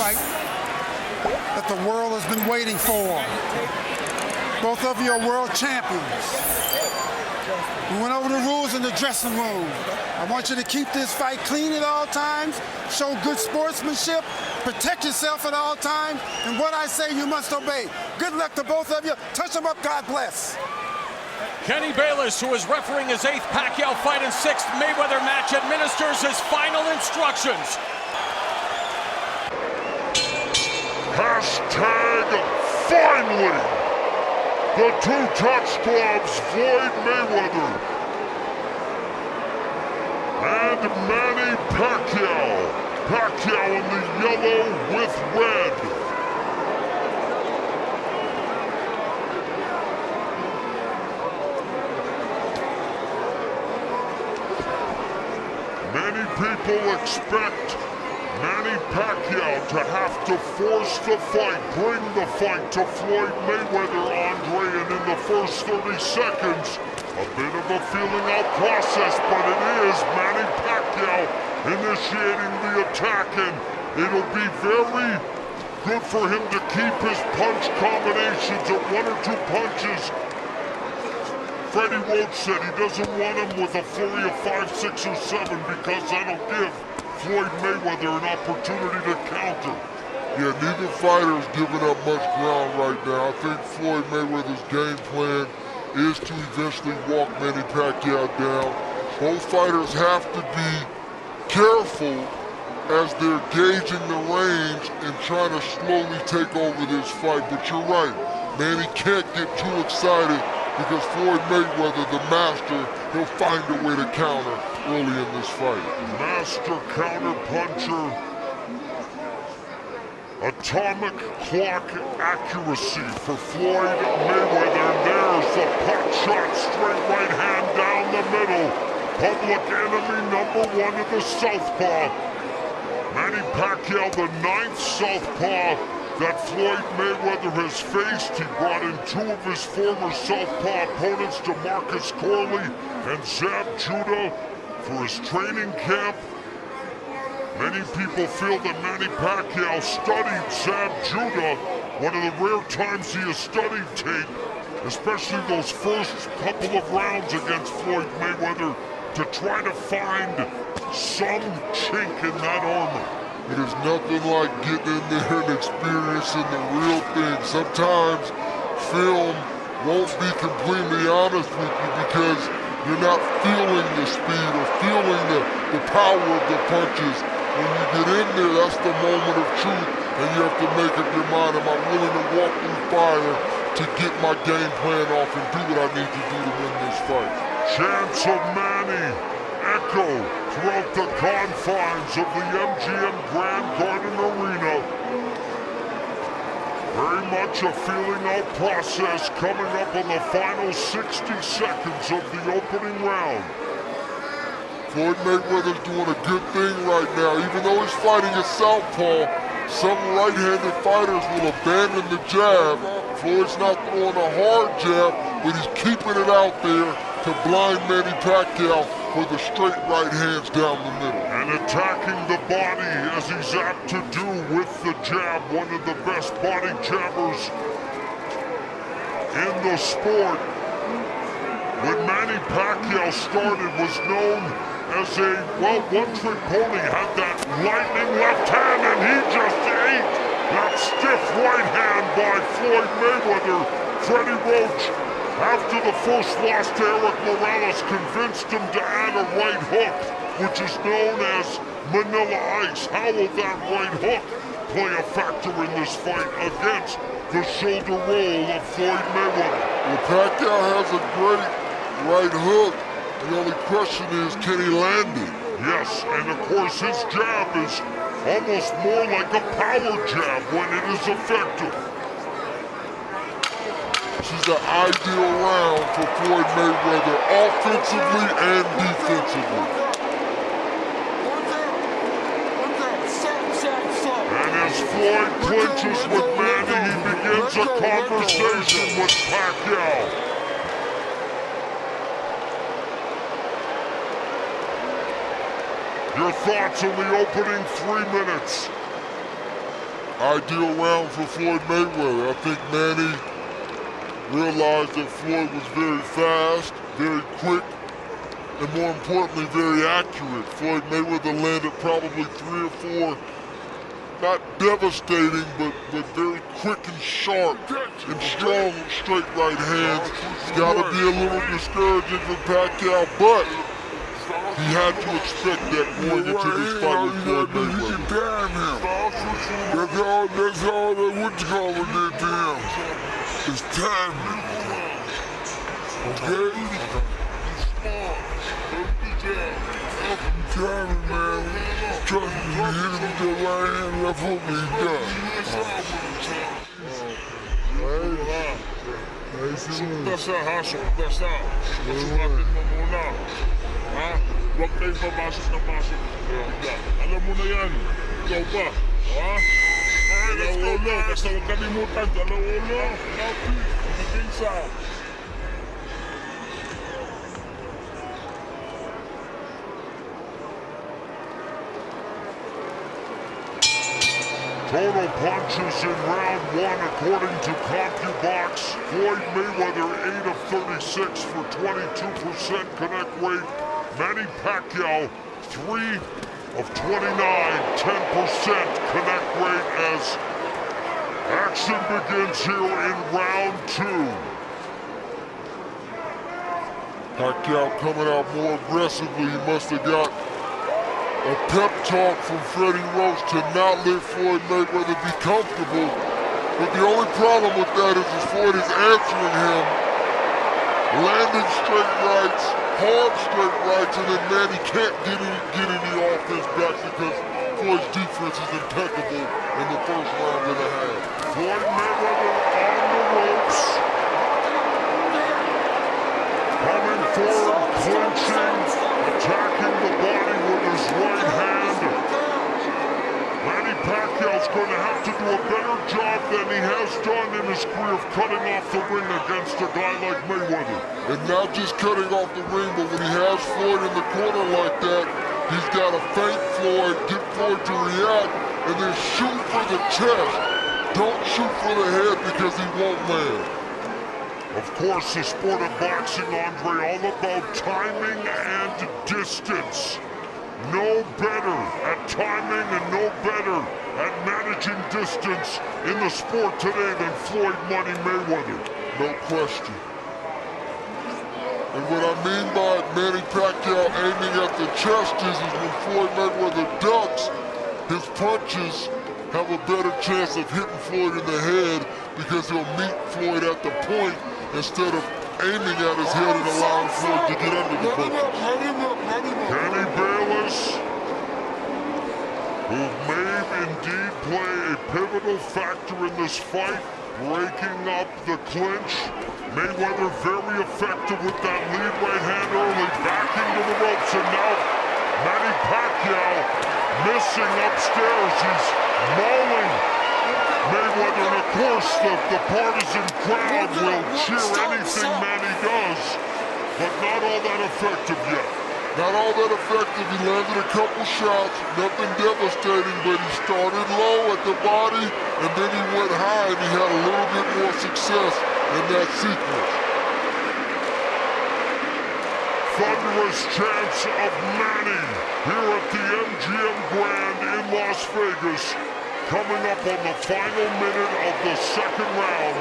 fight that the world has been waiting for. Both of you are world champions. We went over the rules in the dressing room. I want you to keep this fight clean at all times, show good sportsmanship, protect yourself at all times, and what I say you must obey. Good luck to both of you. Touch them up, God bless. Kenny Bayless, who is refereeing his 8th Pacquiao fight and 6th Mayweather match, administers his final instructions. #finally! The two touch gloves, Floyd Mayweather and Manny Pacquiao. Pacquiao in the yellow with red. Many people expect Manny Pacquiao to have to force the fight, bring the fight to Floyd Mayweather, Andre, and in the first 30 seconds, a bit of a feeling-out process, but it is Manny Pacquiao initiating the attack, and it'll be very good for him to keep his punch combinations at 1 or 2 punches. Freddie Roach said he doesn't want him with a flurry of 5, 6, or 7 because that'll give Floyd Mayweather an opportunity to counter. Yeah, neither fighter's giving up much ground right now. I think Floyd Mayweather's game plan is to eventually walk Manny Pacquiao down. Both fighters have to be careful as they're gauging the range and trying to slowly take over this fight. But you're right, Manny can't get too excited because Floyd Mayweather, the master, he'll find a way to counter early in this fight. Master counter puncher. Atomic clock accuracy for Floyd Mayweather. And there's the pot shot, straight right hand down the middle. Public enemy #1 of the southpaw. Manny Pacquiao, the 9th southpaw that Floyd Mayweather has faced. He brought in 2 of his former southpaw opponents, DeMarcus Corley and Zab Judah, for his training camp. Many people feel that Manny Pacquiao studied Zab Judah, one of the rare times he has studied tape, especially those first couple of rounds against Floyd Mayweather, to try to find some chink in that armor. It is nothing like getting in there and experiencing the real thing. Sometimes film won't be completely honest with you because you're not feeling the speed or feeling the power of the punches. When you get in there, that's the moment of truth, and you have to make up your mind, am I willing to walk through fire to get my game plan off and do what I need to do to win this fight? Chants of Manny echo throughout the confines of the MGM Grand Garden Arena. Very much a feeling-out process coming up on the final 60 seconds of the opening round. Floyd Mayweather's doing a good thing right now. Even though he's fighting a southpaw, some right-handed fighters will abandon the jab. Floyd's not throwing a hard jab, but he's keeping it out there to blind Manny Pacquiao for the straight right hands down the middle. And attacking the body as he's apt to do with the jab, one of the best body jabbers in the sport. When Manny Pacquiao started, was known as a, well, one-trick pony, had that lightning left hand, and he just ate that stiff right hand by Floyd Mayweather. Freddie Roach, after the first loss to Eric Morales, convinced him to add a right hook, which is known as Manila Ice. How will that right hook play a factor in this fight against the shoulder roll of Floyd Mayweather? Well, Pacquiao has a great right hook. The only question is, can he land it? Yes, and of course his jab is almost more like a power jab when it is effective. This is an ideal round for Floyd Mayweather, offensively and defensively. And as Floyd clinches with Manny, he begins a conversation with Pacquiao. Your thoughts on the opening 3 minutes? ideal round for Floyd Mayweather. I think Manny realized that Floyd was very fast, very quick, and more importantly, very accurate. Floyd Mayweather landed probably 3 or 4, not devastating, but very quick and sharp and strong straight right hands. It's got to be a little discouraging for Pacquiao, but he had to expect that going into this fight with Floyd Mayweather. You can damn him. That's all that whatchamacallit did to him. It's timing. Okay? Timing, man. Trust me, you hit him with the right hand, left hook, and he's done. Basta ha, basta. Sumatin mo muna. Ha? Huwag kayong papasok na pasok. Alam mo na yan. Ikaw pa. Ha? Dalawa-ulo. Basta huwag kalimutan. Dalawa-ulo. Pagkakisa. Total punches in round 1 according to CompuBox. Floyd Mayweather 8 of 36 for 22% connect rate. Manny Pacquiao 3 of 29, 10% connect rate as action begins here in round 2. Pacquiao coming out more aggressively. He must have got a pep talk from Freddie Roach to not let Floyd Mayweather be comfortable. But the only problem with that is Floyd is answering him, landing straight rights, hard straight rights, and then Manny can't get any offense back because Floyd's defense is impeccable in the first round and a half. Floyd Mayweather on the ropes. Coming forward, clinching, attacking the body with his right hand. Manny Pacquiao's going to have to do a better job than he has done in his career of cutting off the ring against a guy like Mayweather. And not just cutting off the ring, but when he has Floyd in the corner like that, he's got to feint Floyd, get Floyd to react, and then shoot for the chest. Don't shoot for the head because he won't land. Of course, the sport of boxing, Andre, all about timing and distance. No better at timing and no better at managing distance in the sport today than Floyd Money Mayweather. No question. And what I mean by Manny Pacquiao aiming at the chest is when Floyd Mayweather ducks, his punches have a better chance of hitting Floyd in the head because he'll meet Floyd at the point instead of aiming at his head and allowing Floyd to get under the punches. Kenny Bayless, who may indeed play a pivotal factor in this fight, breaking up the clinch. Mayweather very effective with that lead right hand early, backing to the ropes, and now Manny Pacquiao missing upstairs. He's mauling Mayweather, and of course the partisan crowd will cheer anything Manny does, but not all that effective yet. Not all that effective. He landed a couple shots, nothing devastating, but he started low at the body, and then he went high, and he had a little bit more success in that sequence. Thunderous chants of Manny here at the MGM Grand in Las Vegas, coming up on the final minute of the second round.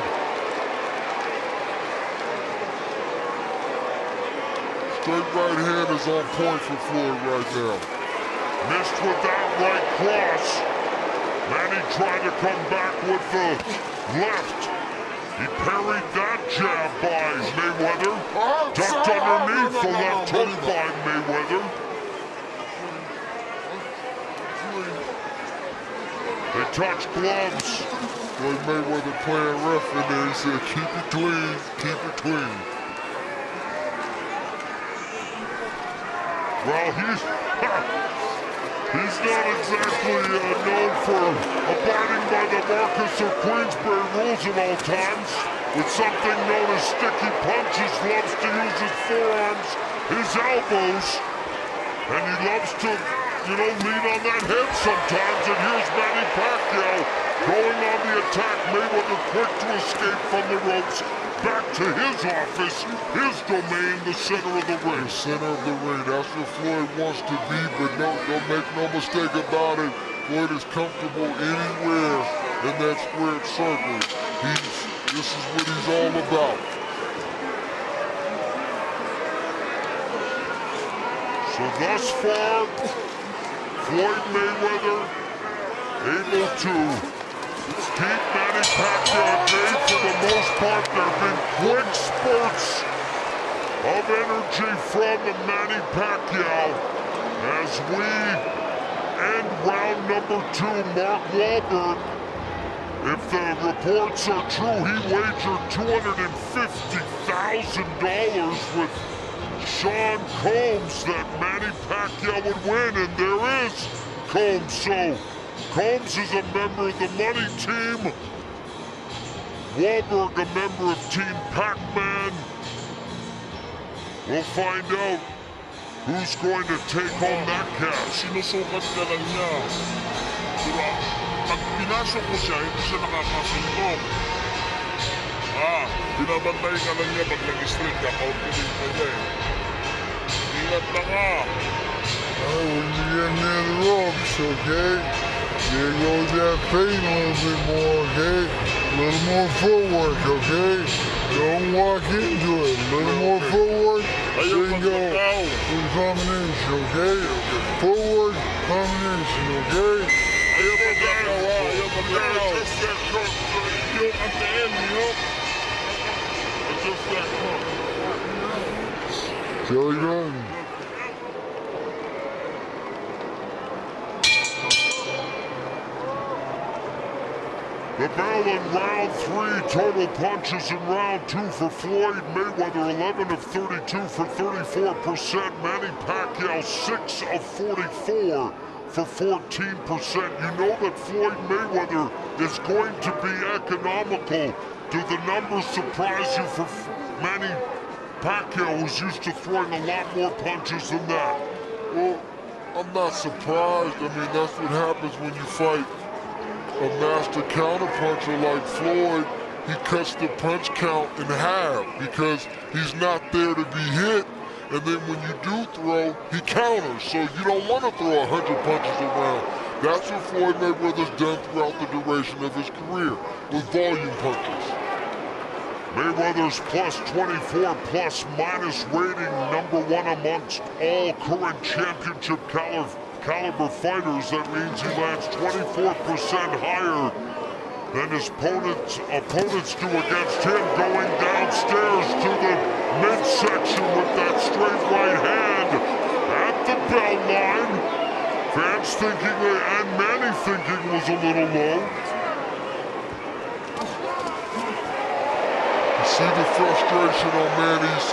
Straight right hand is on point for Floyd right now. Missed with that right cross. Manny trying to come back with the left. He parried that jab by Mayweather. Ducked underneath the left hook by Mayweather. They touch gloves. Floyd Mayweather playing rough in there. He said, keep it clean, keep it clean. Well, he's not exactly known for abiding by the Marcus or Queensberry rules at all times. With something known as sticky punches, loves to use his forearms, his elbows, and he loves to lean on that head sometimes. And here's Manny Pacquiao going on the attack. Mayweather quick to escape from the ropes. Back to his office, his domain, the center of the ring. The center of the ring, that's where Floyd wants to be, but don't make no mistake about it. Floyd is comfortable anywhere in that squared circle. This is what he's all about. So thus far, Floyd Mayweather able to keep Manny Pacquiao at bay for the most part. There have been quick spurts of energy from Manny Pacquiao as we end round number 2. Mark Wahlberg, if the reports are true, he wagered $250,000 with Sean Combs that Manny Pacquiao would win, and there is Combs. So Combs is a member of the money team. Wahlberg a member of Team Pac-Man. We'll find out who's going to take home that cash. Sinusukat ka lang niya. Diba? Pag pinasok mo siya, hindi siya nakakasunog. Binabantay ka lang niya pag nag-straight ka, kautunin ka niya eh. Ingat na ka. When you get near the ropes, okay? There goes that pain a little bit more, okay? A little more footwork, okay? Don't walk into it. A little more footwork, then go with combination, okay? Footwork, combination, okay? Ayaw magalaw. Just that cut. Yung at the end, just that cut. Joey Gordon. The bell in round 3, total punches in round 2 for Floyd Mayweather, 11 of 32 for 34%. Manny Pacquiao, 6 of 44 for 14%. You know that Floyd Mayweather is going to be economical. Do the numbers surprise you for Manny Pacquiao, who's used to throwing a lot more punches than that? Well, I'm not surprised. I mean, that's what happens when you fight a master counterpuncher like Floyd. He cuts the punch count in half because he's not there to be hit. And then when you do throw, he counters. So you don't want to throw 100 punches around. That's what Floyd Mayweather's done throughout the duration of his career with volume punches. Mayweather's plus 24 plus minus rating, number 1 amongst all current championship caliber fighters. That means he lands 24% higher than his opponents do against him, going downstairs to the midsection with that straight right hand at the bell line. Fans thinking, and Manny thinking, was a little low. You see the frustration on Manny's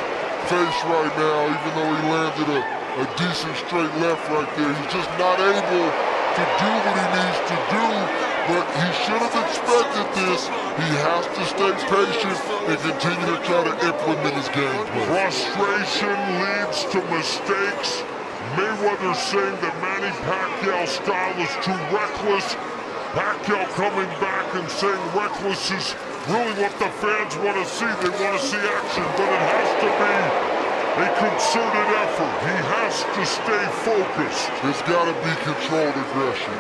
face right now, even though he landed a decent straight left right there. He's just not able to do what he needs to do, but he should have expected this. He has to stay patient and continue to try to implement his game plan. Frustration leads to mistakes. Mayweather saying that Manny Pacquiao's style is too reckless. Pacquiao coming back and saying reckless is really what the fans want to see. They want to see action, but it has to be a concerted effort. He has to stay focused. There's got to be controlled aggression.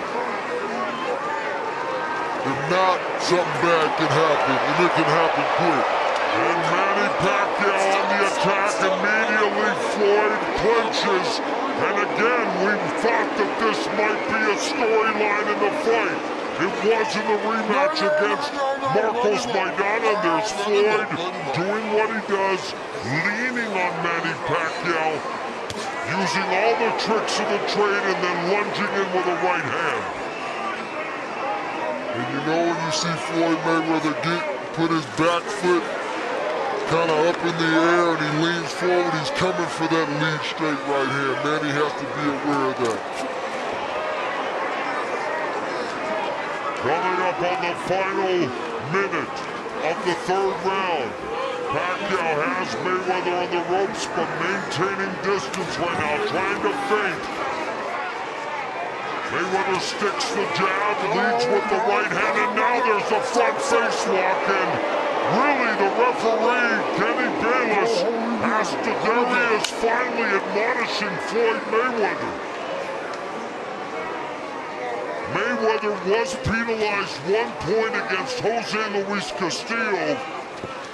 If not, something bad can happen, and it can happen quick. And Manny Pacquiao on the attack. Immediately Floyd clinches. And again, we thought that this might be a storyline in the fight. It was in the rematch against Marcos Maidana. There's Floyd doing what he does, leaning on Manny Pacquiao, using all the tricks of the trade and then lunging in with a right hand. And you know when you see Floyd Mayweather put his back foot kind of up in the air and he leans forward, he's coming for that lead straight right hand. Manny has to be aware of that. Coming up on the final minute of the 3rd round. Pacquiao has Mayweather on the ropes, but maintaining distance right now, trying to feint. Mayweather sticks the jab, leads with the right hand, and now there's a front face lock, and really the referee, Kenny Bayless, there he is finally admonishing Floyd Mayweather. Mayweather was penalized 1 point against Jose Luis Castillo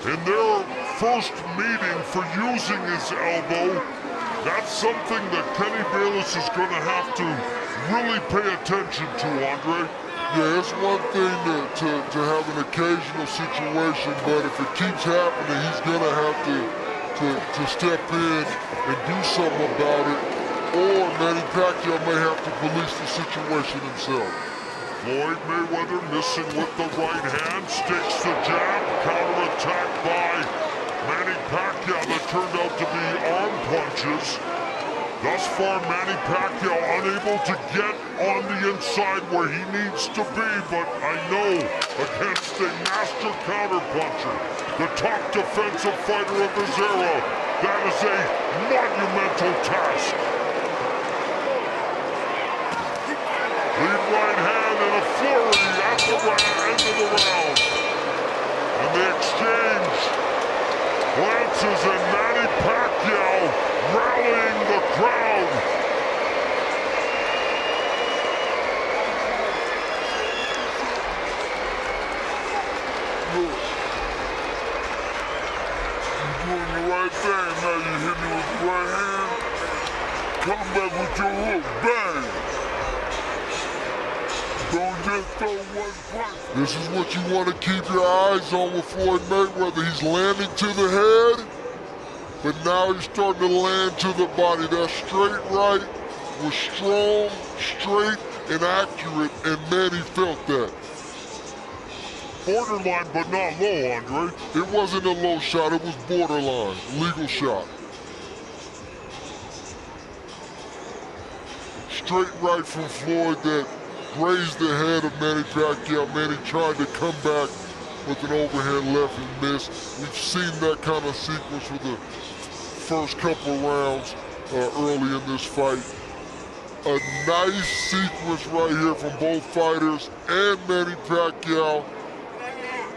in their first meeting for using his elbow. That's something that Kenny Bayless is going to have to really pay attention to, Andre. Yeah, it's one thing to have an occasional situation, but if it keeps happening, he's going to have to step in and do something about it, or Manny Pacquiao may have to police the situation himself. Floyd Mayweather missing with the right hand, sticks the jab, counterattack by Manny Pacquiao that turned out to be arm punches. Thus far, Manny Pacquiao unable to get on the inside where he needs to be, but I know against a master counterpuncher, the top defensive fighter of his era, that is a monumental task. Lead right hand and a flurry at the end of the round. And the exchange glances, and Manny Pacquiao rallying the crowd. Look, you're doing the right thing. Now you hit me with the right hand. Come back with your hook. Bang! Don't just throw one punch. This is what you want to keep your eyes on with Floyd Mayweather. He's landing to the head, but now he's starting to land to the body. That straight right was strong, straight, and accurate, and Manny felt that. Borderline, but not low, Andre. It wasn't a low shot, it was borderline, legal shot. Straight right from Floyd that grazed the head of Manny Pacquiao. Manny tried to come back with an overhand left and missed. We've seen that kind of sequence for the first couple rounds early in this fight. A nice sequence right here from both fighters and Manny Pacquiao.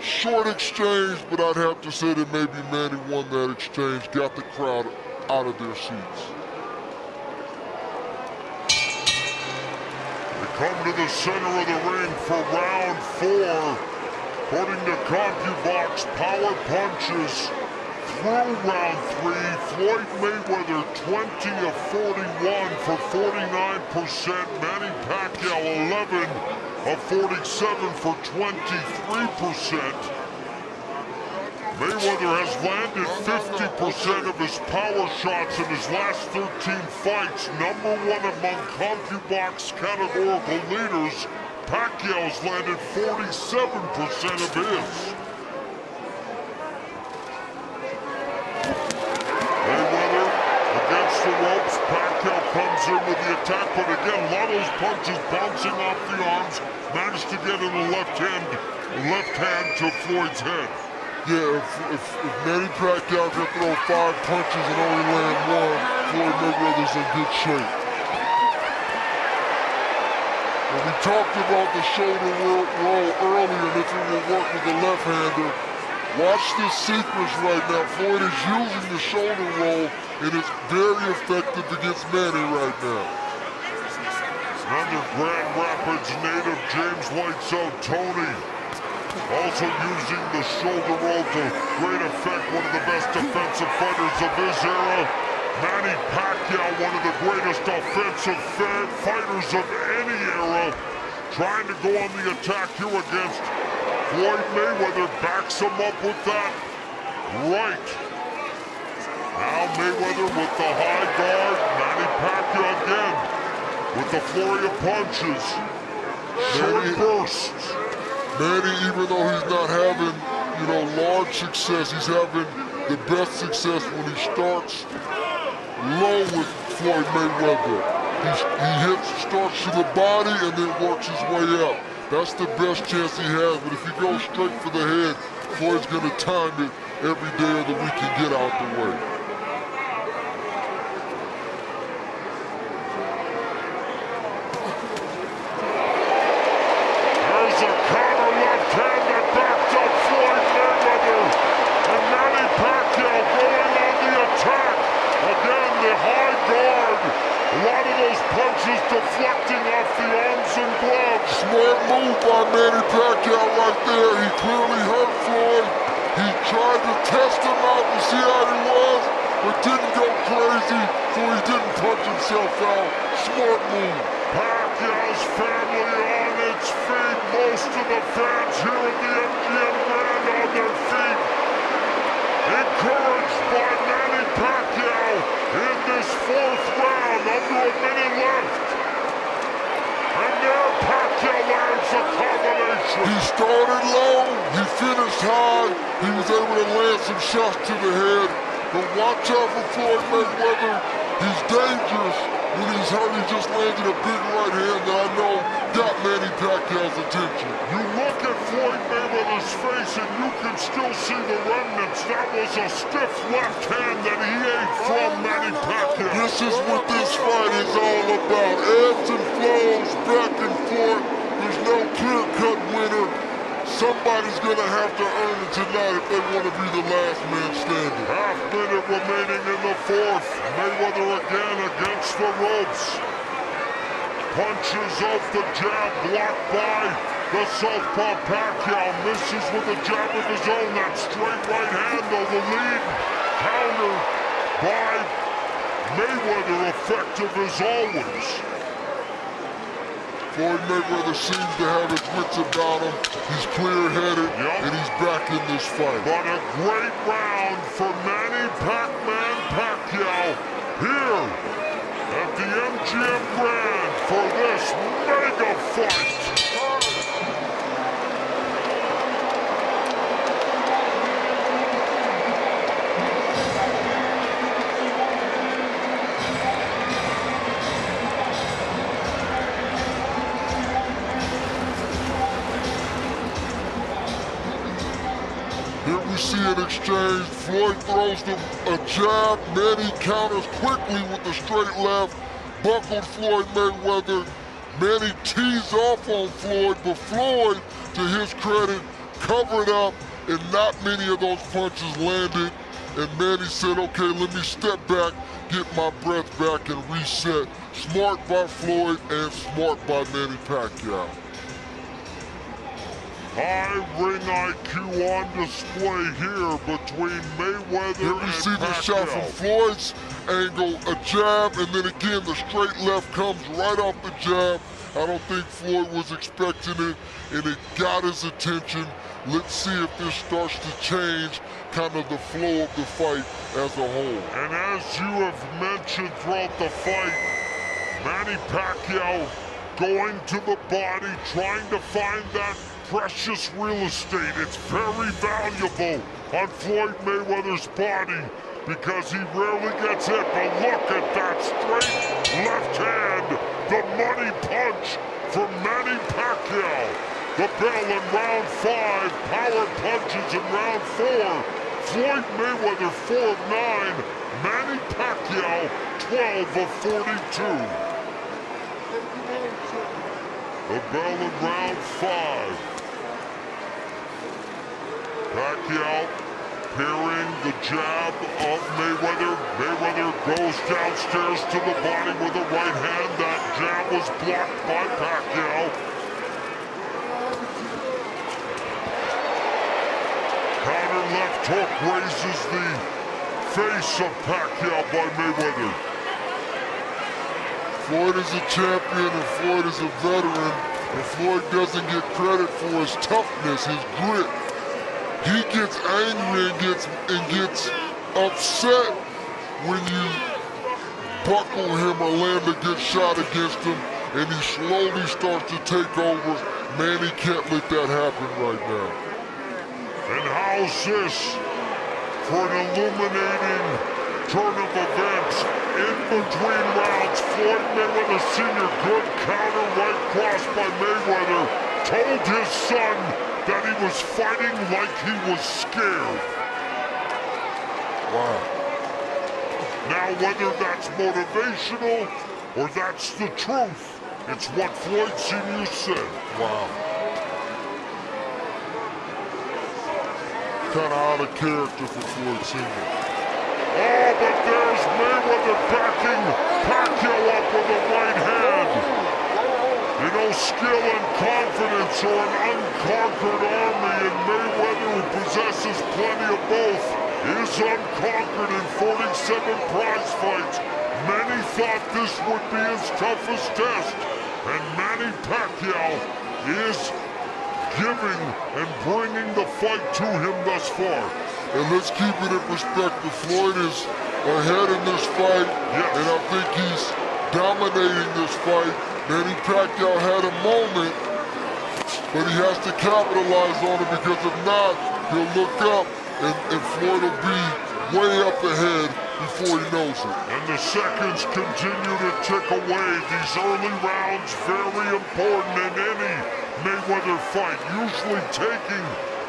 Short exchange, but I'd have to say that maybe Manny won that exchange, got the crowd out of their seats. Come to the center of the ring for round 4. According to CompuBox, power punches through round 3. Floyd Mayweather 20 of 41 for 49%. Manny Pacquiao 11 of 47 for 23%. Mayweather has landed 50% of his power shots in his last 13 fights. Number 1 among CompuBox categorical leaders. Pacquiao's landed 47% of his. Mayweather against the ropes. Pacquiao comes in with the attack, but again, a lot of those punches bouncing off the arms. Managed to get in the left hand to Floyd's head. Yeah, if Manny Pacquiao can throw 5 punches and only land 1, Floyd Mayweather's in good shape. And we talked about the shoulder roll earlier, and if it will work with the left-hander. Watch this sequence right now. Floyd is using the shoulder roll, and it's very effective against Manny right now. Another Grand Rapids native, James Lights Out Tony. Also using the shoulder roll to great effect, one of the best defensive fighters of his era. Manny Pacquiao, one of the greatest offensive fighters of any era, trying to go on the attack here against Floyd Mayweather. Backs him up with that right. Now Mayweather with the high guard. Manny Pacquiao again with the flurry of punches. Short bursts. Manny, even though he's not having, large success, he's having the best success when he starts low with Floyd Mayweather. He starts to the body and then works his way up. That's the best chance he has, but if he goes straight for the head, Floyd's gonna time it every day of the week and get out the way. There's a counter left hand that backed up Floyd Mayweather. And Manny Pacquiao going on the attack. Again, the high guard. A lot of those punches deflecting off the arms and gloves. Smart move by Manny Pacquiao right there. He clearly hurt Floyd. He tried to test him out to see how he was, but didn't go crazy, so he didn't punch himself out. Smart move. Pacquiao's family on its feet. Most of the fans here at the MGM Grand on their feet. Encouraged by Manny Pacquiao in this fourth round, under a minute left. And there Pacquiao lands a combination. He started low, he finished high, he was able to land some shots to the head. But watch out for Floyd Mayweather. He's dangerous when he's hurt. He just landed a big right hand that I know got Manny Pacquiao's attention. You look at Floyd Mayweather's face and you can still see the remnants. That was a stiff left hand that he ate from Manny Pacquiao. This is what this fight is all about. Ebbs and flows, back and forth. There's no clear-cut winner. Somebody's going to have to earn it tonight if they want to be the last man standing. Half-minute remaining in the fourth. Mayweather again against the ropes. Punches off the jab blocked by the southpaw Pacquiao. Misses with a jab of his own. That straight right hand though, the lead. Counter by Mayweather, effective as always. Floyd Mayweather seems to have his wits about him. He's clear-headed, and he's back in this fight. But a great round for Manny Pac-Man Pacquiao here at the MGM Grand for this mega fight. Here we see an exchange. Floyd throws them a jab. Manny counters quickly with the straight left. Buckled Floyd Mayweather. Manny tees off on Floyd, but Floyd, to his credit, covered up, and not many of those punches landed. And Manny said, okay, let me step back, get my breath back, and reset. Smart by Floyd and smart by Manny Pacquiao. High ring IQ on display here between Mayweather Here we and see the Pacquiao. shot from Floyd's angle, a jab, and then again the straight left comes right off the jab. I don't think Floyd was expecting it, and it got his attention. Let's see if this starts to change kind of the flow of the fight as a whole. And as you have mentioned throughout the fight, Manny Pacquiao going to the body, trying to find that precious real estate. It's very valuable on Floyd Mayweather's body because he rarely gets hit. But look at that straight left hand, the money punch from Manny Pacquiao. The bell in round 5, power punches in round 4. Floyd Mayweather 4 of 9, Manny Pacquiao 12 of 42. The bell in round 5. Pacquiao parrying the jab of Mayweather. Mayweather goes downstairs to the body with a right hand. That jab was blocked by Pacquiao. Counter left hook raises the face of Pacquiao by Mayweather. Floyd is a champion and Floyd is a veteran, and Floyd doesn't get credit for his toughness, his grit. He gets angry and gets upset when you buckle him or land a good shot against him, and he slowly starts to take over. Manny can't let that happen right now. And how's this for an illuminating turn of events? In between rounds, Floyd Mayweather Sr., good counter right cross by Mayweather, told his son that he was fighting like he was scared. Wow. Now, whether that's motivational or that's the truth, it's what Floyd Sr. said. Wow. kind of out of character for Floyd Sr. Oh, but there's Mayweather backing Pacquiao up with a right hand. You know, skill and confidence are an unconquered army, and Mayweather, who possesses plenty of both, is unconquered in 47 prize fights. Many thought this would be his toughest test, and Manny Pacquiao is giving and bringing the fight to him thus far. And let's keep it in perspective. Floyd is ahead in this fight, and I think he's dominating this fight. Manny Pacquiao had a moment, but he has to capitalize on it, because if not, he'll look up and Floyd will be way up ahead before he knows it. And the seconds continue to tick away. These early rounds very important in any Mayweather fight, usually taking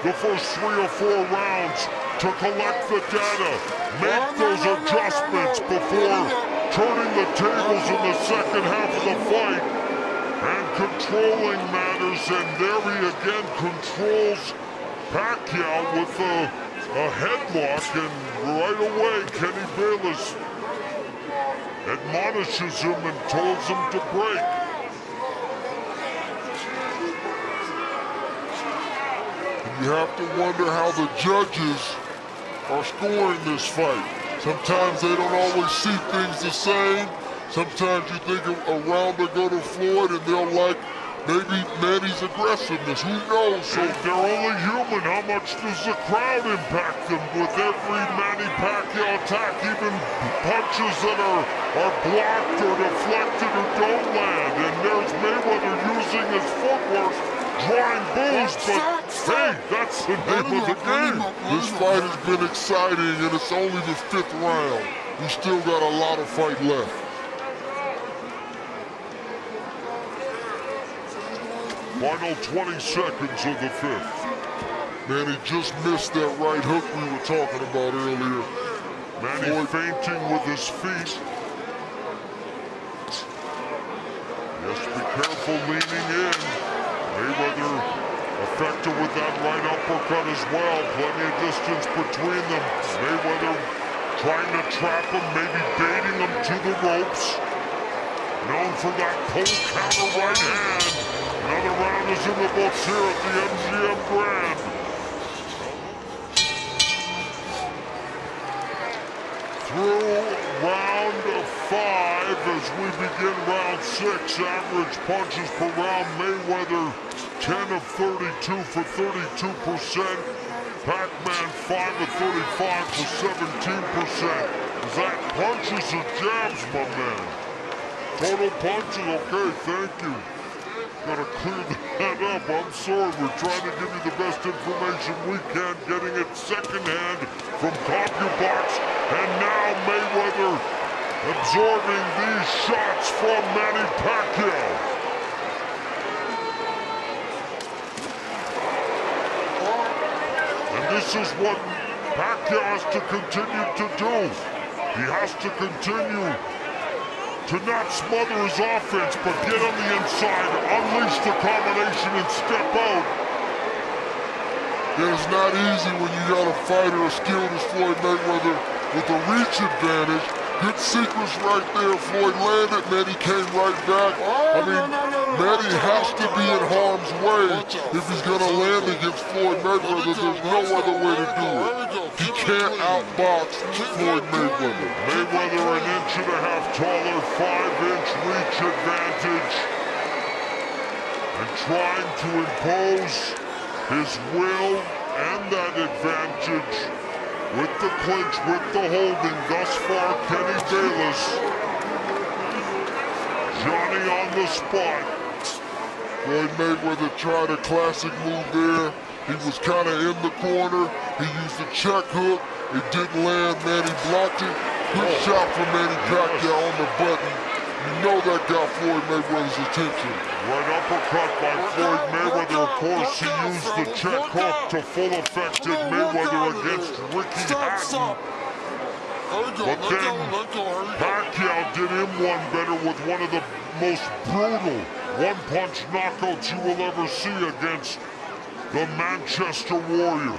the first 3 or 4 rounds to collect the data, make those adjustments before turning the tables in the second half of the fight and controlling matters. And there he again controls Pacquiao with a headlock, and right away Kenny Bayless admonishes him and tells him to break. You have to wonder how the judges are scoring this fight. Sometimes they don't always see things the same. Sometimes you think a round will go to Floyd and they'll like maybe Manny's aggressiveness. Who knows? So they're only human. How much does the crowd impact them with every Manny Pacquiao attack? Even punches that are blocked or deflected or don't land. And there's Mayweather using his footwork, drawing boos, but hey, that's the name of the game. This fight has been exciting, and it's only the 5th round. We still got a lot of fight left. Final 20 seconds of the 5th. Manny just missed that right hook we were talking about earlier. Manny feinting with his feet. Yes, be careful leaning in. Mayweather effective with that right uppercut as well. Plenty of distance between them. Mayweather trying to trap him, maybe baiting him to the ropes. Known for that pull counter right hand. Another round is in the books here at the MGM Grand. Through round 5 as we begin round 6. Average punches per round. Mayweather 10 of 32 for 32%. Pac-Man 5 of 35 for 17%. Is that punches or jabs, my man? Total punches, okay, thank you. Gotta clear that up. I'm sorry, we're trying to give you the best information we can, getting it secondhand from CompuBox. And now Mayweather absorbing these shots from Manny Pacquiao. And this is what Pacquiao has to continue to do. He has to continue to not smother his offense, but get on the inside, unleash the combination, and step out. Yeah, it's not easy when you got a fighter as skilled as Floyd Mayweather with a reach advantage. Good sequence right there. Floyd landed, Manny came right back. I mean, Manny has to be in harm's way if he's going to land against Floyd Mayweather. There's no other way to do it. He can't outbox Floyd Mayweather. Mayweather an inch and a half taller, 5-inch reach advantage. And trying to impose his will and that advantage with the clinch, with the holding. Thus far, Kenny Bayless. Johnny on the spot. Floyd Mayweather tried a classic move there. He was kind of in the corner. He used a check hook. It didn't land. Manny blocked it. Good shot from Manny Pacquiao on the button. You know that got Floyd Mayweather's attention. Right uppercut by Floyd Mayweather. Of course, he used the check hook to full effect in Mayweather against Ricky Hatton. But then Pacquiao did him one better with one of the most brutal one-punch knockouts you will ever see against the Manchester Warrior.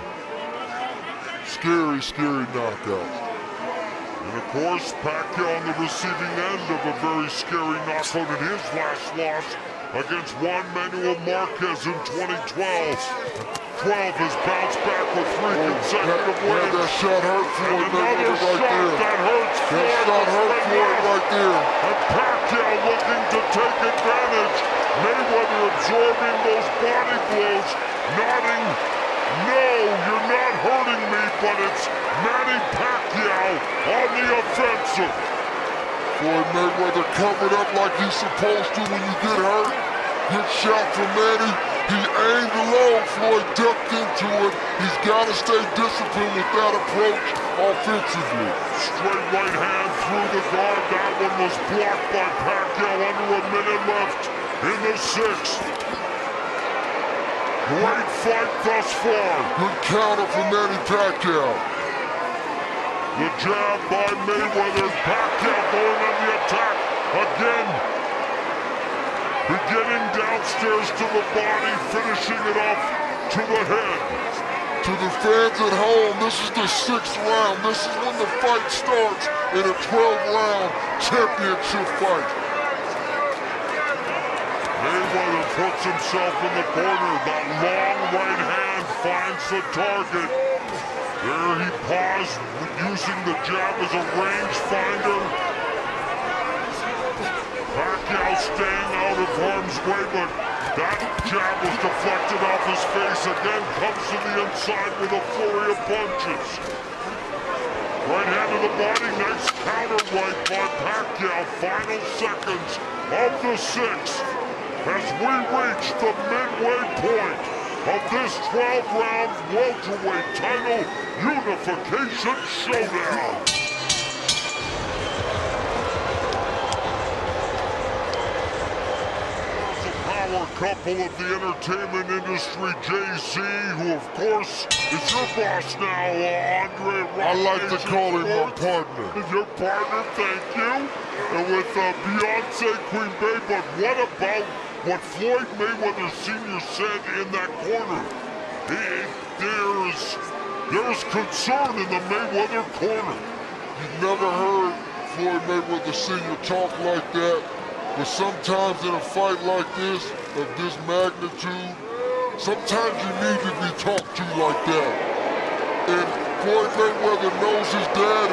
Scary, scary knockout. And of course, Pacquiao on the receiving end of a very scary knockout in his last loss against Juan Manuel Marquez in 2012. 12 has bounced back with 3 consecutive wins. That shot hurt Floyd Mayweather right there. That hurts Floyd. That shot hurt Floyd right there. And Pacquiao looking to take advantage. Mayweather absorbing those body blows, nodding, no, you're not hurting me, but it's Manny Pacquiao on the offensive. Floyd Mayweather covered up like he's supposed to when you get hurt. Good shot from Manny. He aimed low, Floyd ducked into it. He's got to stay disciplined with that approach offensively. Straight right hand through the guard. That one was blocked by Pacquiao. Under a minute left in the 6th. Great fight thus far. Good counter from Manny Pacquiao. The jab by Mayweather. Pacquiao going on the attack again. Beginning downstairs to the body, finishing it off to the head. To the fans at home, this is the 6th round. This is when the fight starts in a 12-round championship fight. Mayweather puts himself in the corner. That long right hand finds the target. There he paused, using the jab as a range finder. Pacquiao staying out of harm's way, but that jab was deflected off his face. Again, comes to the inside with a flurry of punches. Right hand to the body, nice counter right by Pacquiao. Final seconds of the 6th as we reach the midway point of this 12-round welterweight title unification showdown. Couple of the entertainment industry, JC, who of course is your boss now, Andre. I like to call him my partner. Your partner, thank you. And with Beyonce, Queen Bey, but what about what Floyd Mayweather Sr. said in that corner? There's concern in the Mayweather corner. You've never heard Floyd Mayweather Sr. talk like that, but sometimes in a fight like this, of this magnitude, sometimes you need to be talked to like that. And Floyd Mayweather knows his dad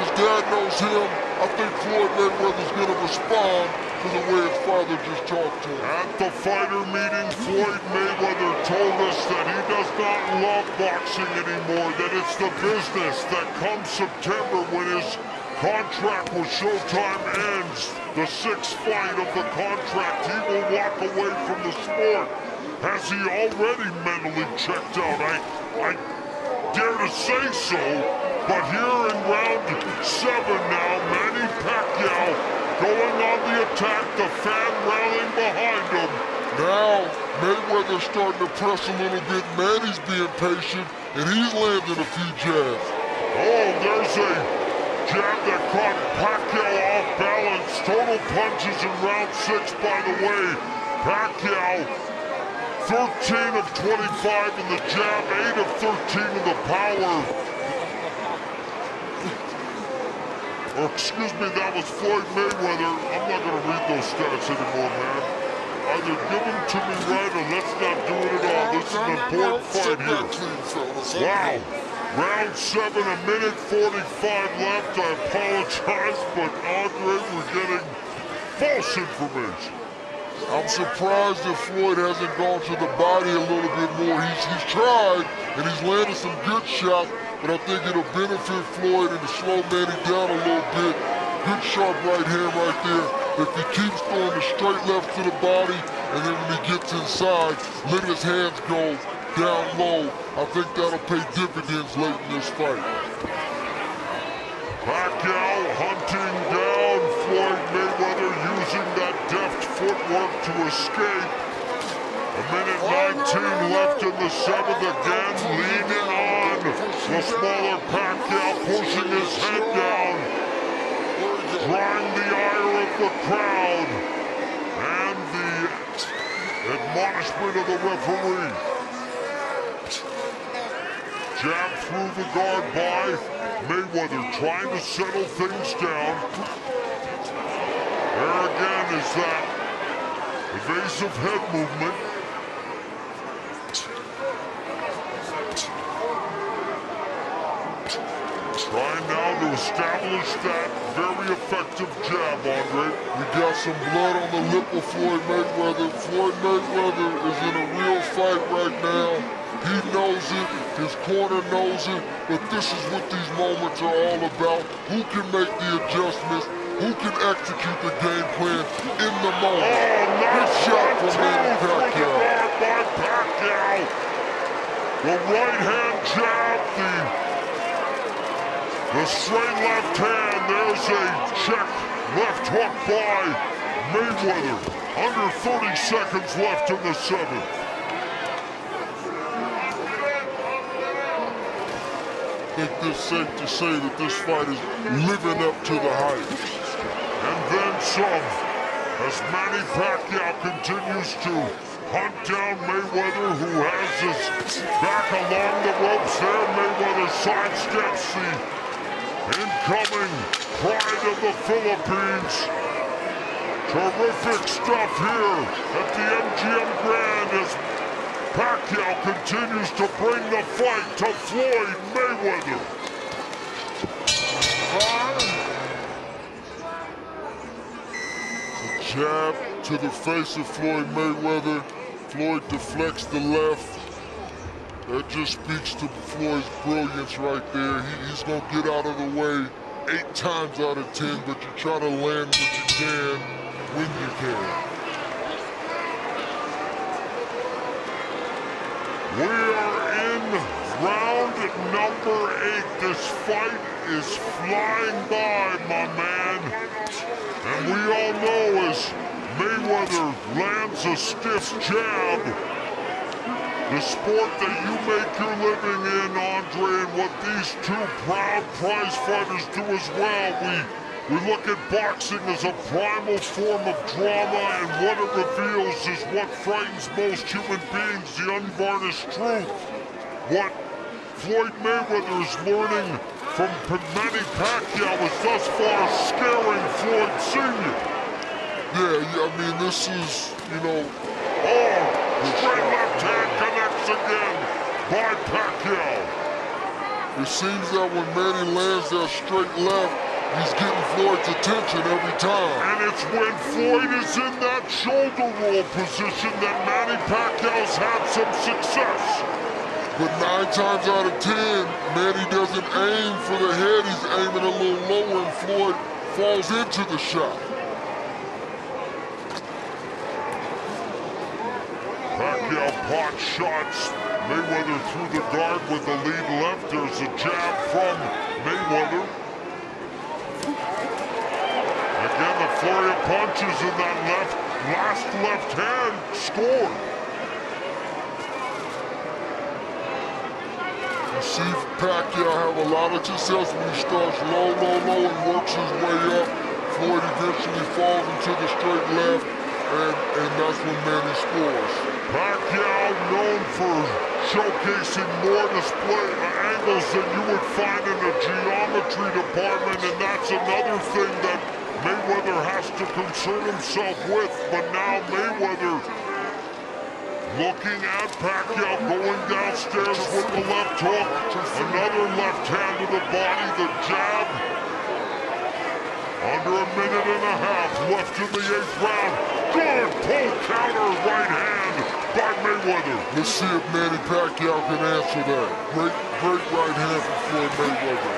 knows him. I think Floyd Mayweather's gonna respond to the way his father just talked to him. At the fighter meeting, Floyd Mayweather told us that he does not love boxing anymore, that it's the business, that come September when his contract with Showtime ends, the 6th fight of the contract, he will walk away from the sport. Has he already mentally checked out? I dare to say so, but here in round 7 now, Manny Pacquiao going on the attack, the fan rallying behind him. Now, Mayweather's starting to press a little bit. Manny's being patient, and he's landing a few jabs. Oh, there's a jab that caught Pacquiao off balance. Total punches in round 6, by the way. Pacquiao, 13 of 25 in the jab, 8 of 13 in the power. Or excuse me, that was Floyd Mayweather. I'm not going to read those stats anymore, man. Either give them to me right or let's not do it at all. This is an important fight here. Wow. Round 7, a minute 45 left. I apologize, but Andre, we're getting false information. I'm surprised that Floyd hasn't gone to the body a little bit more. He's tried, and he's landed some good shots, but I think it'll benefit Floyd and to slow Manny down a little bit. Good sharp right hand right there. If he keeps throwing the straight left to the body, and then when he gets inside, let his hands go down low, I think that'll pay dividends late in this fight. Pacquiao hunting down Floyd Mayweather, using that deft footwork to escape. A minute 19 left in the 7th, again leaning on the smaller Pacquiao, pushing his head down, drawing the ire of the crowd, and the admonishment of the referee. jab through the guard by Mayweather, trying to settle things down. There again is that evasive head movement. Trying now to establish that very effective jab, Andre. You got some blood on the lip of Floyd Mayweather. Floyd Mayweather is in a real fight right now. He knows it, his corner knows it, but this is what these moments are all about. Who can make the adjustments? Who can execute the game plan in the moment? Oh, Good nice shot from Manny Pacquiao. Pacquiao. The right hand jab, the straight left hand. There's a check left hook by Mayweather. Under 30 seconds left in the seventh. I think it's safe to say that this fight is living up to the hype. And then some, as Manny Pacquiao continues to hunt down Mayweather, who has his back along the ropes there. Mayweather sidesteps the incoming pride of the Philippines. Terrific stuff here at the MGM Grand as Pacquiao continues to bring the fight to Floyd Mayweather. Jab to the face of Floyd Mayweather. Floyd deflects the left. That just speaks to Floyd's brilliance right there. He's going to get out of the way 8 times out of 10, but you try to land what you can when you can. We are in round number 8. This fight is flying by, my man. And we all know as Mayweather lands a stiff jab, the sport that you make your living in, Andre, and what these two proud prize fighters do as well. We look at boxing as a primal form of drama, and what it reveals is what frightens most human beings, the unvarnished truth. What Floyd Mayweather is learning from Manny Pacquiao is thus far scaring Floyd Sr. Yeah, I mean, this is, you know... Oh, straight left hand connects again by Pacquiao. It seems that when Manny lands that straight left, he's getting Floyd's attention every time. And it's when Floyd is in that shoulder roll position that Manny Pacquiao's had some success. But 9 times out of 10, Manny doesn't aim for the head. He's aiming a little lower, and Floyd falls into the shot. Pacquiao pot shots Mayweather through the guard with the lead left. There's a jab from Mayweather. Again, the flurry of punches in that last left hand scored. You see Pacquiao have a lot of success when he starts low, and works his way up. Floyd eventually falls into the straight left, and that's when Manny scores. Pacquiao known for showcasing more display angles than you would find in the geometry department, and that's another thing that Mayweather has to concern himself with. But now Mayweather looking at Pacquiao going downstairs with the left hook. Another left hand to the body, the jab. Under a minute and a half left in the 8th round. Good pull counter right hand by Mayweather. Let's see if Manny Pacquiao can answer that. Great right hand from Floyd Mayweather.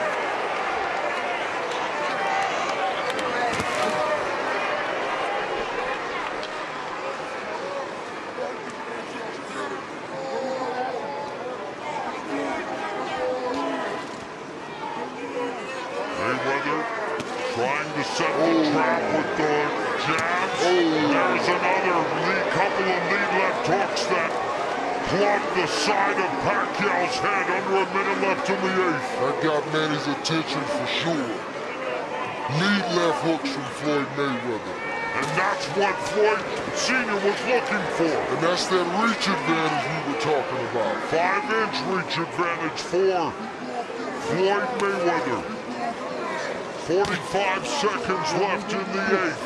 Trying to set the trap with the jabs. There's another couple of lead left hooks that plugged the side of Pacquiao's head. Under a minute left in the 8th. That got Manny's attention for sure. Lead left hooks from Floyd Mayweather. And that's what Floyd Sr. was looking for. And that's that reach advantage we were talking about. 5-inch reach advantage for Floyd Mayweather. 45 seconds left in the 8th.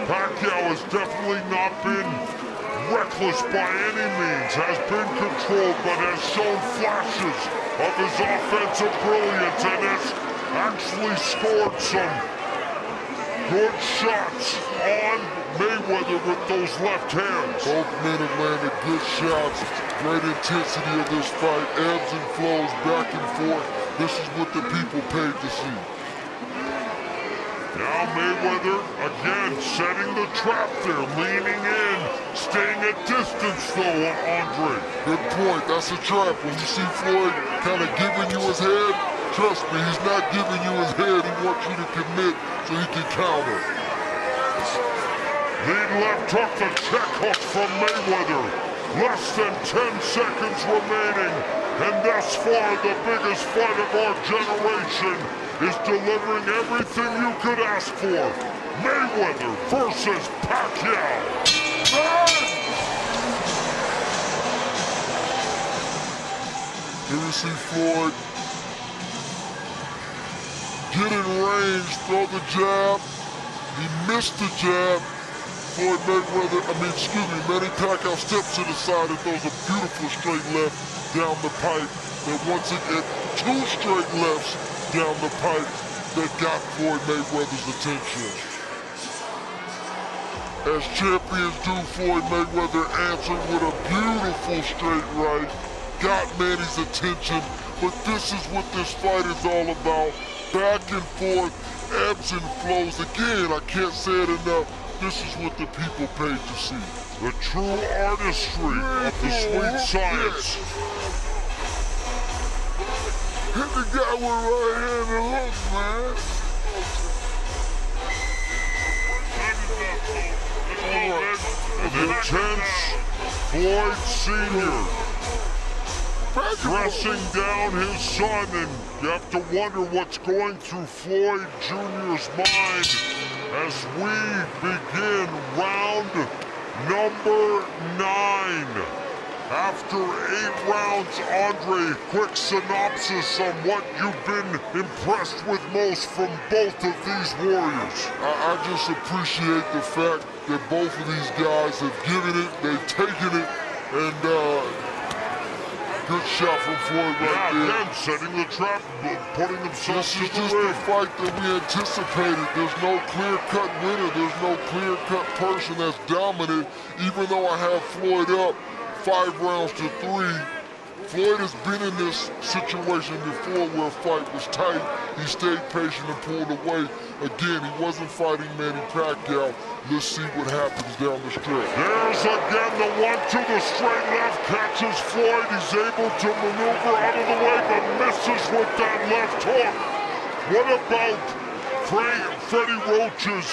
Pacquiao has definitely not been reckless by any means, has been controlled, but has shown flashes of his offensive brilliance and has actually scored some good shots on Mayweather with those left hands. Both men have landed good shots. Great intensity of this fight, ebbs and flows back and forth. This is what the people paid to see. Now Mayweather, again, setting the trap there, leaning in, staying at distance though, Andre. Good point, that's a trap. When you see Floyd kind of giving you his head, trust me, he's not giving you his head. He wants you to commit so he can counter. Lead left hook, the check hook from Mayweather. Less than 10 seconds remaining. And thus far, the biggest fight of our generation is delivering everything you could ask for. Mayweather versus Pacquiao. Here we see Floyd get in range, throw the jab. He missed the jab. Floyd Mayweather, Manny Pacquiao steps to the side and throws a beautiful straight left down the pipe. And once again, 2 straight lefts down the pipe that got Floyd Mayweather's attention. As champions do, Floyd Mayweather answered with a beautiful straight right, got Manny's attention, but this is what this fight is all about. Back and forth, ebbs and flows. Again, I can't say it enough. This is what the people paid to see. The true artistry of the sweet science. Hit the guy with right hand and hook, man. An intense Floyd Sr. dressing down his son, and you have to wonder what's going through Floyd Jr.'s mind as we begin round number 9. After 8 rounds, Andre, quick synopsis on what you've been impressed with most from both of these warriors. I just appreciate the fact that both of these guys have given it, they've taken it, and good shot from Floyd right there. Again, setting the trap, putting themselves This is to the just ring. the fight that we anticipated. There's no clear-cut winner. There's no clear-cut person that's dominant. Even though I have Floyd up 5 rounds to 3, Floyd has been in this situation before where a fight was tight. He stayed patient and pulled away. Again, he wasn't fighting Manny Pacquiao. Let's see what happens down the stretch. There's again the 1-2, the straight left catches Floyd. He's able to maneuver out of the way, but misses with that left hook. What about Freddie Roach's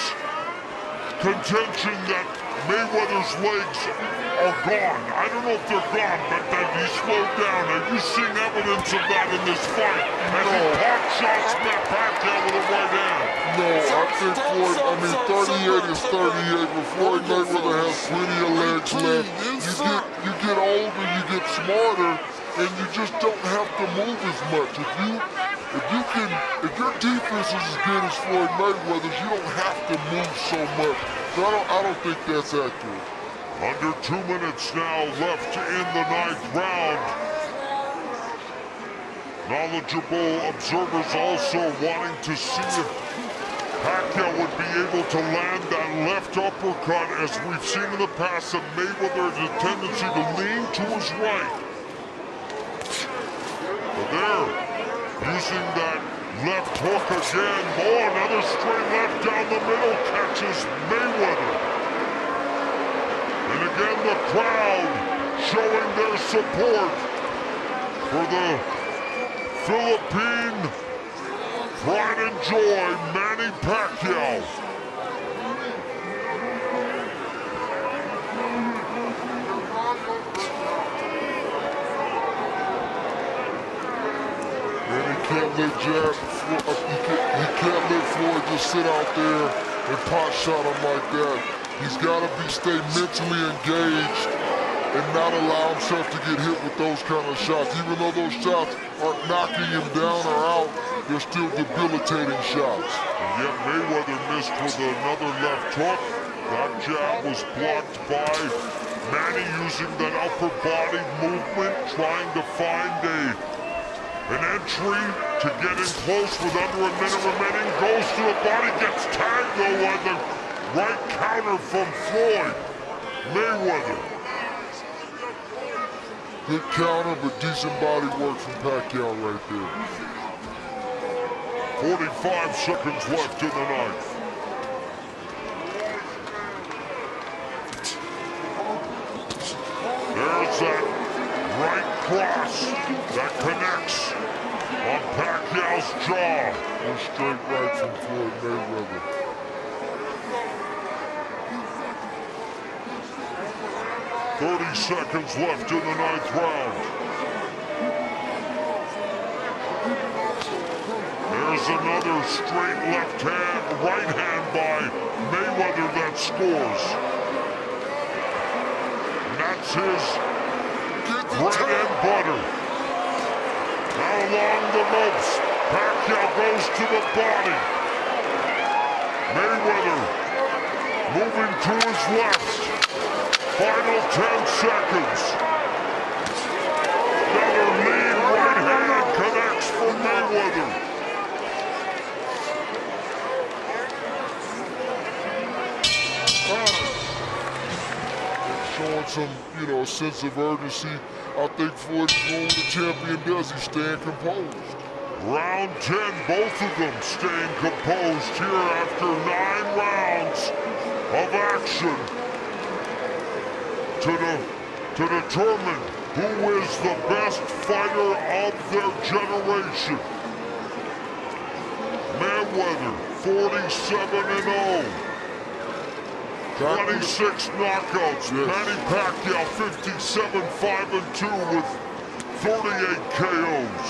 contention that Mayweather's legs are gone? I don't know if they're gone, but that he slowed down. Have you seen evidence of that in this fight? As he pot shots Pacquiao with a right hand. No, I think Floyd, 38 is 38, but Floyd Mayweather has plenty of legs left. You get older, you get smarter, and you just don't have to move as much. If your defense is as good as Floyd Mayweather's, you don't have to move so much. So I don't think that's accurate. Under 2 minutes now left in the 9th round. Knowledgeable observers also wanting to see if Pacquiao would be able to land that left uppercut. As we've seen in the past, that Mayweather has a tendency to lean to his right. But there, using that left hook again. Oh, another straight left down the middle catches Mayweather. And again, the crowd showing their support for the Philippine pride and joy, Manny Pacquiao. And he can't let Floyd just sit out there and pot shot him like that. He's got to stay mentally engaged and not allow himself to get hit with those kind of shots. Even though those shots aren't knocking him down or out, they're still debilitating shots. And yet Mayweather missed with another left hook. That jab was blocked by Manny using that upper body movement, trying to find an entry to get in close with under a minute remaining. Goes to the body, gets tagged though by the right counter from Floyd Mayweather. Good counter, but decent body work from Pacquiao right there. 45 seconds left in the ninth. There's that right cross that connects on Pacquiao's jaw. One straight right from Floyd Mayweather. .30 seconds left in the ninth round. There's another straight left hand, right hand by Mayweather that scores. And that's his bread and butter. Now along the ropes, Pacquiao goes to the body. Mayweather moving to his left. Final 10 seconds. Another lead right hand connects for Mayweather. Showing some, sense of urgency. I think Floyd is doing what the champion does. He's staying composed. Round 10, both of them staying composed here after 9 rounds of action to determine who is the best fighter of their generation. Mayweather, 47-0. 26 knockouts. Yes. Manny Pacquiao, 57-5-2 with 38 KOs.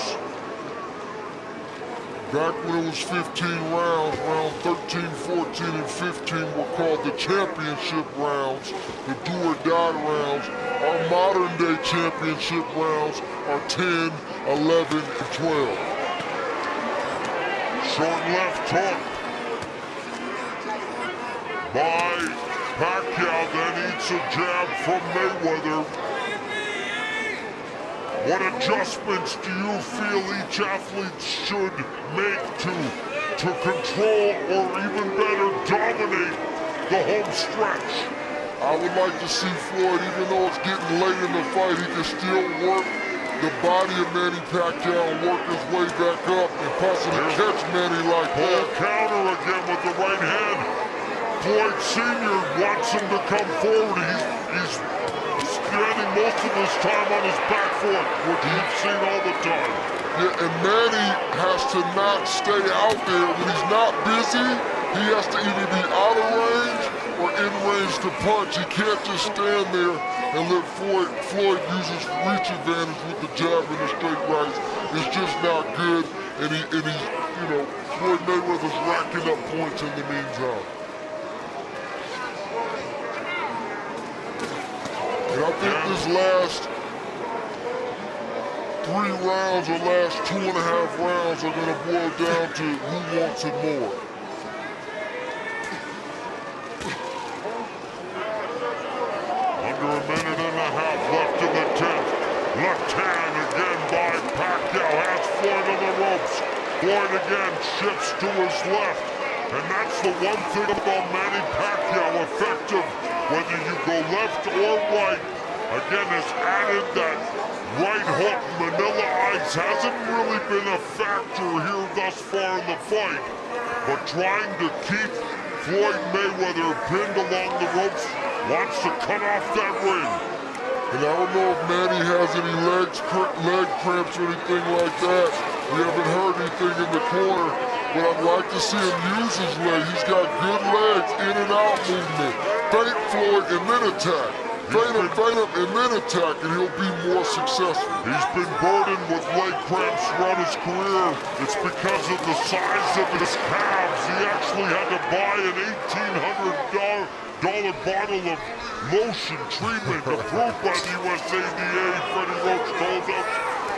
Back when it was 15 rounds, round 13, 14, and 15 were called the championship rounds, the do-or-die rounds. Our modern-day championship rounds are 10, 11, and 12. Short left hook by Pacquiao, then eats a jab from Mayweather. What adjustments do you feel each athlete should make to control or even better dominate the home stretch? I would like to see Floyd, even though it's getting late in the fight, he can still work the body of Manny Pacquiao and work his way back up and possibly catch Manny like that. Counter again with the right hand. Floyd Sr. wants him to come forward. He's spending most of his time on his back foot, which we've seen all the time. Yeah, and Manny has to not stay out there. When he's not busy, he has to either be out of range or in range to punch. He can't just stand there and let Floyd use his reach advantage with the jab and the straight rights. It's just not good, and he's, Floyd Mayweather's racking up points in the meantime. And I think this last 3 rounds or last 2.5 rounds are going to boil down to who wants it more. Under a minute and a half left in the 10th. Left hand again by Pacquiao. Has Floyd on the ropes. Floyd again shifts to his left. And that's the one thing about Manny Pacquiao, effective whether you go left or right. Again, has added that right hook. Manila Ice hasn't really been a factor here thus far in the fight, but trying to keep Floyd Mayweather pinned along the ropes, wants to cut off that ring. And I don't know if Manny has any leg cramps or anything like that. We haven't heard anything in the corner, but I'd like to see him use his leg. He's got good legs, in and out movement. Feint Floyd and then attack. feint him, and then attack, and he'll be more successful. He's been burdened with leg cramps throughout his career. It's because of the size of his calves. He actually had to buy an $1,800 bottle of lotion treatment approved by the USADA, Freddie Roach told us,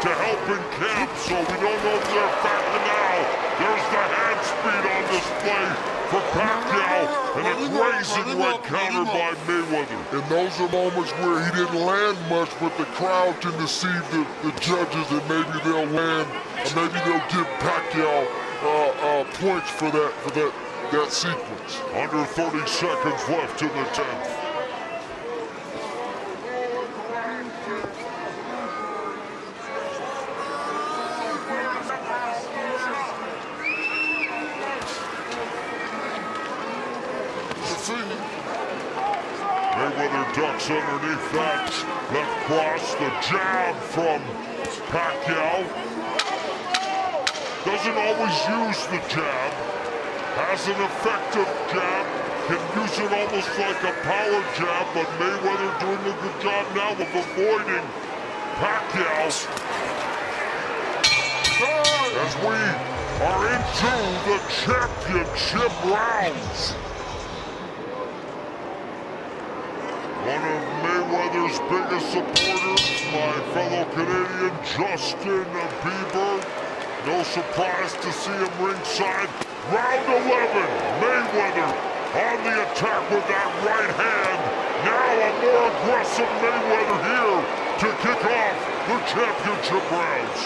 to help in camp. So we don't know if they're effective now. There's the hand speed on display for Pacquiao, and a grazing right counter by Mayweather. And those are moments where he didn't land much, but the crowd can deceive the judges, and maybe they'll land, or maybe they'll give Pacquiao points for that sequence. Under 30 seconds left in the 10th. Mayweather ducks underneath that left cross. The jab from Pacquiao. Doesn't always use the jab. Has an effective jab. Can use it almost like a power jab, but Mayweather doing a good job now of avoiding Pacquiao. As we are into the championship rounds. One of Mayweather's biggest supporters, my fellow Canadian Justin Bieber. No surprise to see him ringside. Round 11, Mayweather on the attack with that right hand. Now a more aggressive Mayweather here to kick off the championship rounds.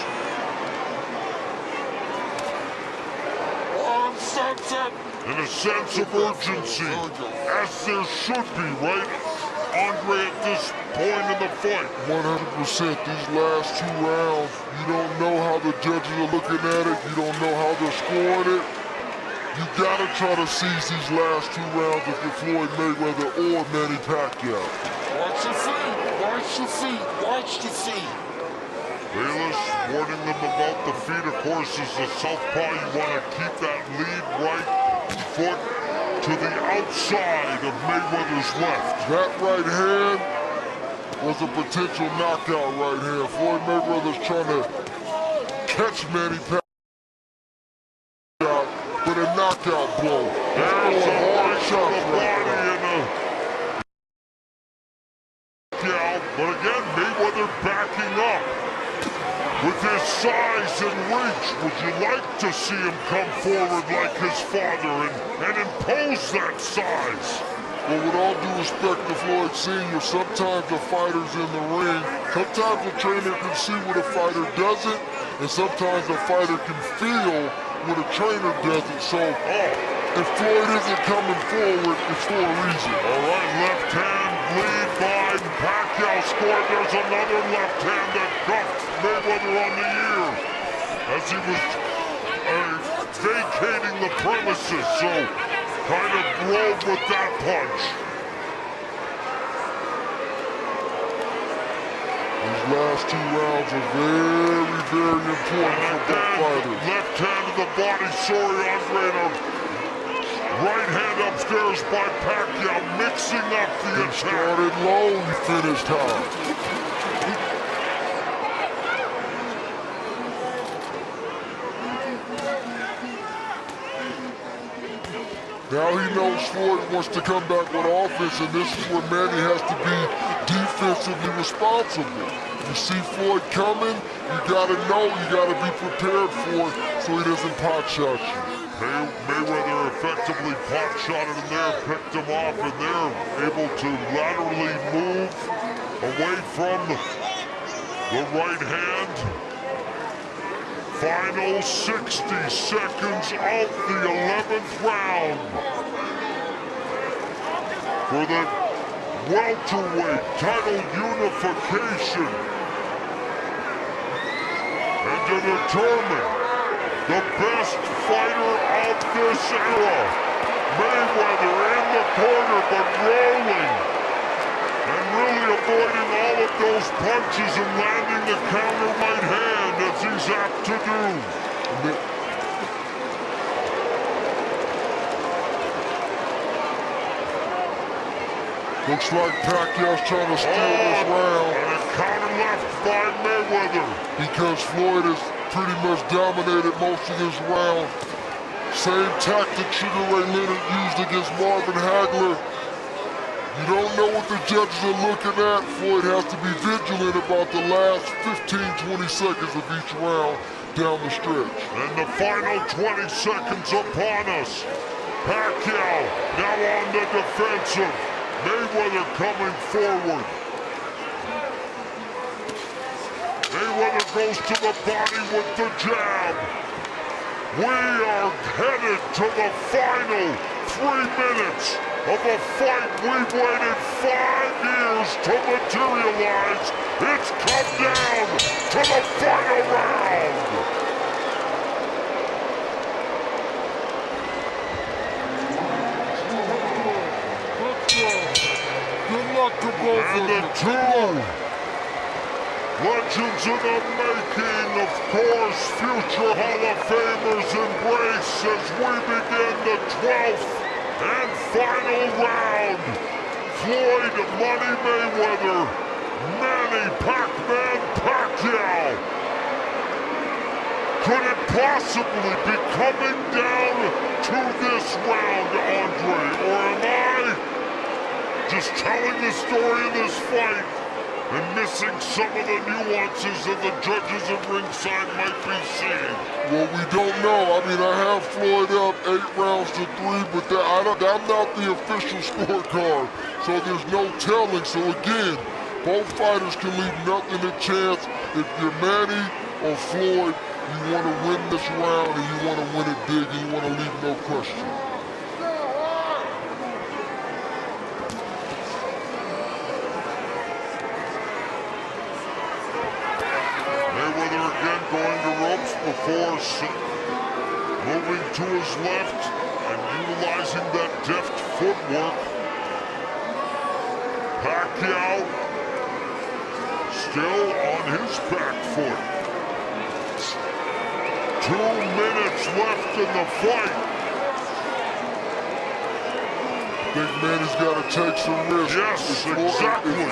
In a sense of urgency, as there should be, right, Andre, at this point in the fight? 100%. These last 2 rounds, you don't know how the judges are looking at it. You don't know how they're scoring it. You gotta try to seize these last 2 rounds if you're Floyd Mayweather or Manny Pacquiao. Watch your feet, watch your feet, watch the feet. Bayless warning them about the feet. Of course, as a southpaw, you want to keep that lead right foot to the outside of Mayweather's left. That right hand was a potential knockout right hand. Floyd Mayweather's trying to catch Manny Pacquiao with a knockout blow. There's a hard shot to the body and but again, Mayweather backing up. With his size and reach, would you like to see him come forward like his father and impose that size? Well, with all due respect to Floyd Sr., sometimes the fighter's in the ring. Sometimes the trainer can see what a fighter doesn't, and sometimes the fighter can feel what a trainer doesn't. So, if Floyd isn't coming forward, it's for a reason. All right, left hand lead by Pacquiao scored. There's another left hand that cuffed Mayweather on the ear as he was vacating the premises, so kind of rolled with that punch. These last 2 rounds are very, very important for both fighters. Left hand to the body, sorry, Andre. Right hand upstairs by Pacquiao, mixing up the attack. He started low, he finished high. Now he knows Floyd wants to come back with offense, and this is where Manny has to be defensively responsible. You see Floyd coming, you gotta know, you gotta be prepared for it so he doesn't pot shot you. Mayweather effectively pot shotted him there, picked him off, and they're able to laterally move away from the right hand. Final 60 seconds of the 11th round for the welterweight title unification. And to determine the best fighter of this era, Mayweather in the corner but rolling and really avoiding all of those punches and landing the counter right hand as he's apt to do. Looks like Pacquiao's trying to steal this round. And a counter left by Mayweather. Because Floyd has pretty much dominated most of this round. Same tactic Sugar Ray Leonard used against Marvin Hagler. You don't know what the judges are looking at. Floyd has to be vigilant about the last 15-20 seconds of each round down the stretch. And the final 20 seconds upon us. Pacquiao now on the defensive. Mayweather coming forward. Mayweather goes to the body with the jab. We are headed to the final 3 minutes of a fight we've waited 5 years to materialize. It's come down to the final round. Good luck to both And the two legends in the making, of course, future Hall of Famers embrace as we begin the 12th and final round. Floyd Money Mayweather, Manny Pac-Man Pacquiao. Could it possibly be coming down to this round, Andre? Or am I just telling the story of this fight and missing some of the nuances that the judges at ringside might be seeing? Well, we don't know. I mean, I have Floyd up 8 rounds to 3, but I'm not the official scorecard, so there's no telling. So again, both fighters can leave nothing to chance. If you're Manny or Floyd, you want to win this round and you want to win it big and you want to leave no question. Mayweather again going to ropes before moving to his left and utilizing that deft footwork. Pacquiao still on his back foot. 2 minutes left in the fight. I think Manny's got to take some risks. Yes, If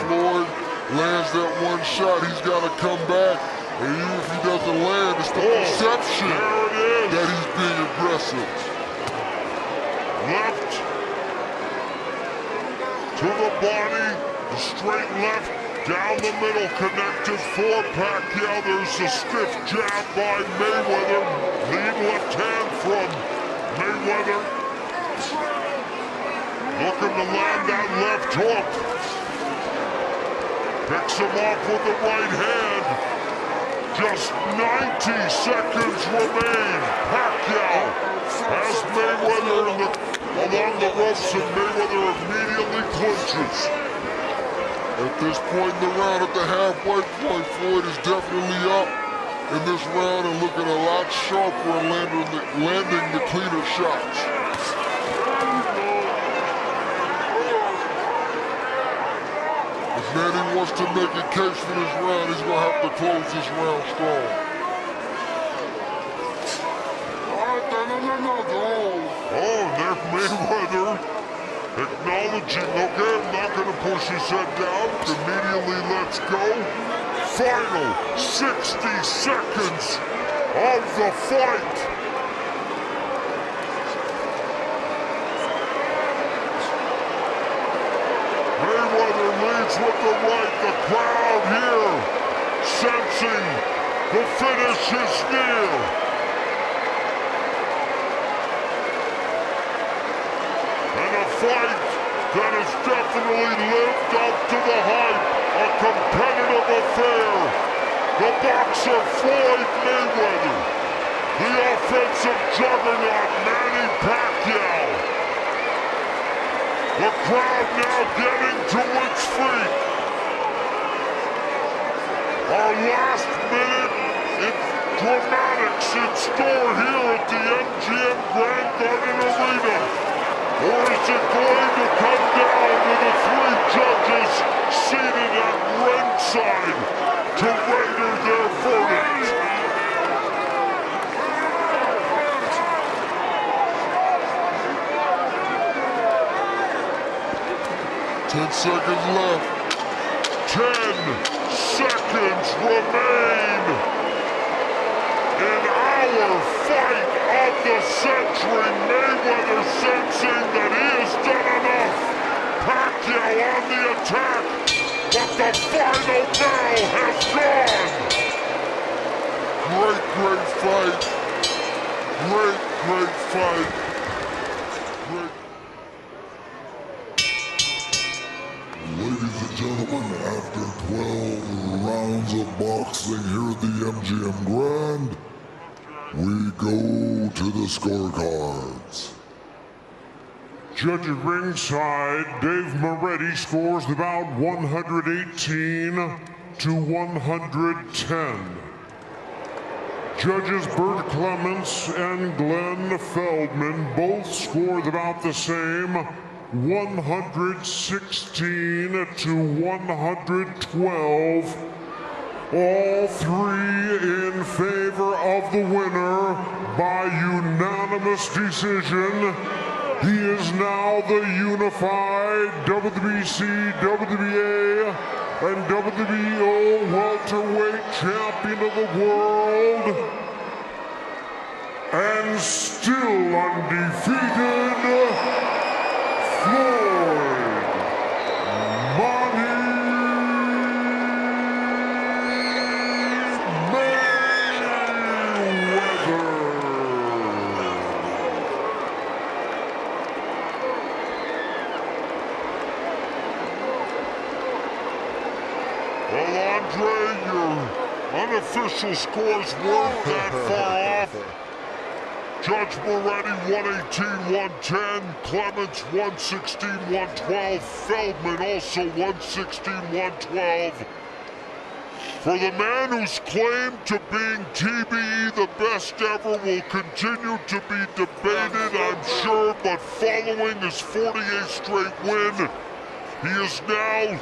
Floyd lands that one shot, he's got to come back. And even if he doesn't land, it's the perception that he's being aggressive. Left to the body, the straight left down the middle, connected for Pacquiao. There's a stiff jab by Mayweather. Lead left hand from Mayweather. Looking to land that left hook. Picks him off with the right hand. Just 90 seconds remain. Pacquiao has Mayweather along the ropes, and Mayweather immediately clinches. At this point in the round, at the halfway point, Floyd is definitely up in this round and looking a lot sharper and landing the cleaner shots. If Manny wants to make a case for this round, he's going to have to close this round strong. Oh, there's Mayweather acknowledging, okay, I'm not going to push his head down. Immediately lets go. Final 60 seconds of the fight. Mayweather leads with the right. The crowd here sensing the finish is near. Fight that has definitely lived up to the hype, a competitive affair. The boxer Floyd Mayweather, the offensive juggernaut Manny Pacquiao. The crowd now getting to its feet. Our last minute in dramatics in store here at the MGM Grand Garden Arena. Or is it going to come down to the 3 judges seated at ringside to render their verdict? 10 seconds left. 10 seconds remain in our fight of the century. Mayweather sensing that he has done enough. Pacquiao on the attack, but the final bell has gone. Great fight. Great fight. Ladies and gentlemen, after 12 rounds of boxing here at the MGM Grand, we go to the scorecards. Judge at ringside, Dave Moretti scores the bout 118 to 110. Judges Bert Clements and Glenn Feldman both scored about the same, 116 to 112. All three in favor of the winner by unanimous decision. He is now the unified WBC, WBA, and WBO welterweight champion of the world, and still undefeated, Floyd Mayweather. Well, Andre, your unofficial scores weren't that far off. Judge Moretti 118-110, Clements 116-112, Feldman also 116-112. For the man who's claimed to being TBE the best ever will continue to be debated, I'm sure, but following his 48th straight win, he is now